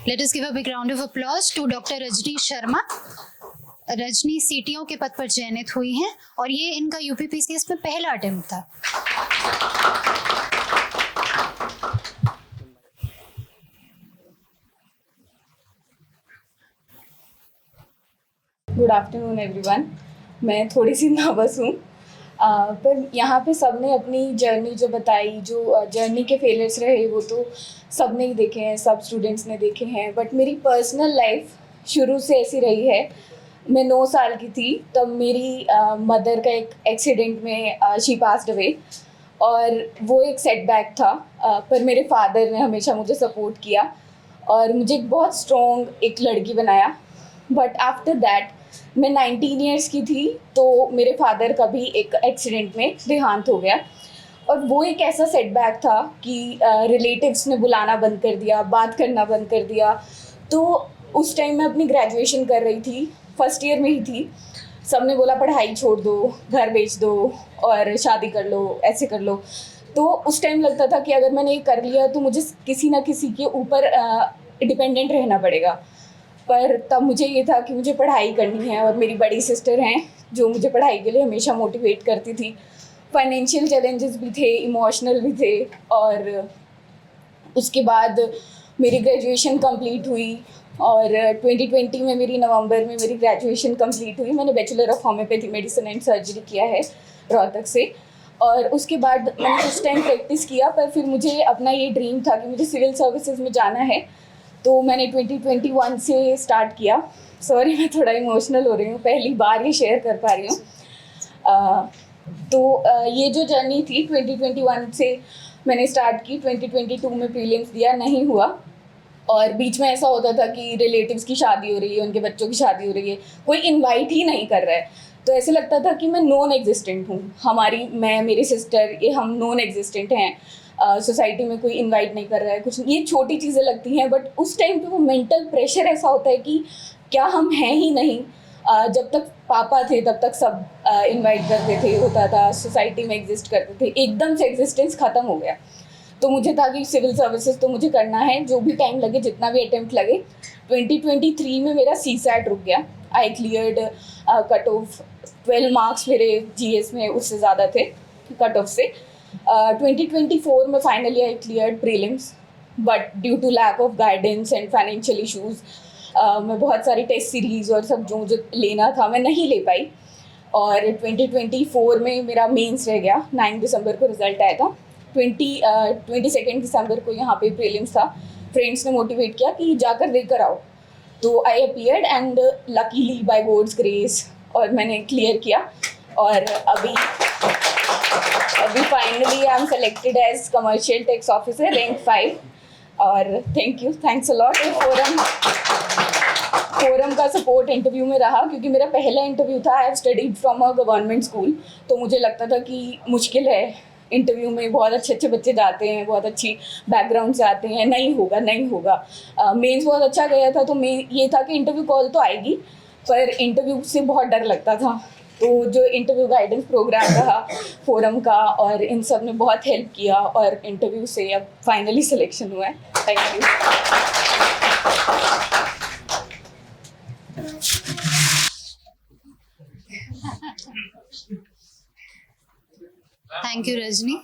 Let us give a big round of applause to Dr. Rajni Sharma. Rajni CTO के पद पर चयनित हुई हैं और ये इनका यूपीपीसीएस में पहला अटेम्प्ट था। Good afternoon everyone. मैं थोड़ी सी नर्वस हूँ, पर यहाँ पे सबने अपनी जर्नी जो बताई, जो जर्नी के फेलियर्स रहे वो तो सबने ही देखे हैं, सब स्टूडेंट्स ने देखे हैं। बट मेरी पर्सनल लाइफ शुरू से ऐसी रही है। मैं 9 साल की थी तब मेरी मदर का एक एक्सीडेंट में शी पास्ड अवे, और वो एक सेटबैक था। पर मेरे फादर ने हमेशा मुझे सपोर्ट किया और मुझे एक बहुत स्ट्रॉन्ग एक लड़की बनाया। बट आफ्टर दैट मैं 19 ईयर्स की थी तो मेरे फादर का भी एक एक्सीडेंट में देहांत हो गया, और वो एक ऐसा सेटबैक था कि रिलेटिव्स ने बुलाना बंद कर दिया, बात करना बंद कर दिया। तो उस टाइम मैं अपनी ग्रेजुएशन कर रही थी, फर्स्ट ईयर में ही थी। सबने बोला पढ़ाई छोड़ दो, घर बेच दो और शादी कर लो, ऐसे कर लो। तो उस टाइम लगता था कि अगर मैंने ये कर लिया तो मुझे किसी ना किसी के ऊपर डिपेंडेंट रहना पड़ेगा। पर तब मुझे ये था कि मुझे पढ़ाई करनी है, और मेरी बड़ी सिस्टर हैं जो मुझे पढ़ाई के लिए हमेशा मोटिवेट करती थी। फाइनेंशियल चैलेंजेस भी थे, इमोशनल भी थे। और उसके बाद मेरी ग्रेजुएशन कंप्लीट हुई, और 2020 में मेरी नवंबर में मेरी ग्रेजुएशन कंप्लीट हुई। मैंने bachelor of homeopathy medicine and surgery किया है रोहतक से। और उसके बाद मैंने कुछ टाइम प्रैक्टिस किया, पर फिर मुझे अपना ये ड्रीम था कि मुझे सिविल सर्विसेज में जाना है, तो मैंने 2021 से स्टार्ट किया। सॉरी, मैं थोड़ा इमोशनल हो रही हूँ, पहली बार ये शेयर कर पा रही हूँ। ये जो जर्नी थी 2021 से मैंने स्टार्ट की। 2022 में प्रीलिम्स दिया, नहीं हुआ। और बीच में ऐसा होता था कि रिलेटिव्स की शादी हो रही है, उनके बच्चों की शादी हो रही है, कोई इनवाइट ही नहीं कर रहा है। तो ऐसे लगता था कि मैं नॉन एग्जिस्टेंट हूँ। मैं मेरी सिस्टर, ये हम नॉन एग्जिस्टेंट हैं। सोसाइटी में कोई इनवाइट नहीं कर रहा है, कुछ ये छोटी चीज़ें लगती हैं। बट उस टाइम पे वो मेंटल प्रेशर ऐसा होता है कि क्या हम हैं ही नहीं। जब तक पापा थे तब तक सब इनवाइट करते थे, होता था, सोसाइटी में एग्जिस्ट करते थे। एकदम से एग्जिस्टेंस ख़त्म हो गया। तो मुझे था कि सिविल सर्विसेज तो मुझे करना है, जो भी टाइम लगे, जितना भी अटेम्प्ट लगे। 2023 में मेरा CSAT रुक गया। आई क्लियर्ड कट ऑफ 12 मार्क्स मेरे GS में उससे ज़्यादा थे कट ऑफ से। 2024 में finally I cleared prelims, but due to lack of guidance and financial issues मैं बहुत सारी टेस्ट सीरीज़ और सब जो मुझे लेना था मैं नहीं ले पाई। और 2024 में मेरा मेंस रह गया। 9 दिसंबर को रिजल्ट आया था। 22 दिसंबर को यहाँ पे प्रीलिम्स था। फ्रेंड्स ने मोटिवेट किया कि जाकर देकर आओ, तो I appeared and luckily by God's grace और मैंने क्लियर किया। और अभी finally I am selected as commercial tax officer rank 5। और थैंक्स अ लॉट फोरम का सपोर्ट इंटरव्यू में रहा, क्योंकि मेरा पहला इंटरव्यू था। I have studied from a government school, तो मुझे लगता था कि मुश्किल है इंटरव्यू में, बहुत अच्छे बच्चे जाते हैं, बहुत अच्छी बैकग्राउंड से आते हैं, नहीं होगा। मेंस बहुत अच्छा गया था, तो ये था कि इंटरव्यू कॉल तो आएगी, पर इंटरव्यू से बहुत डर लगता था। तो जो इंटरव्यू गाइडेंस प्रोग्राम रहा फोरम का, और इन सब ने बहुत हेल्प किया, और इंटरव्यू से अब फाइनली सिलेक्शन हुआ है। Thank you. Thank you Rajni.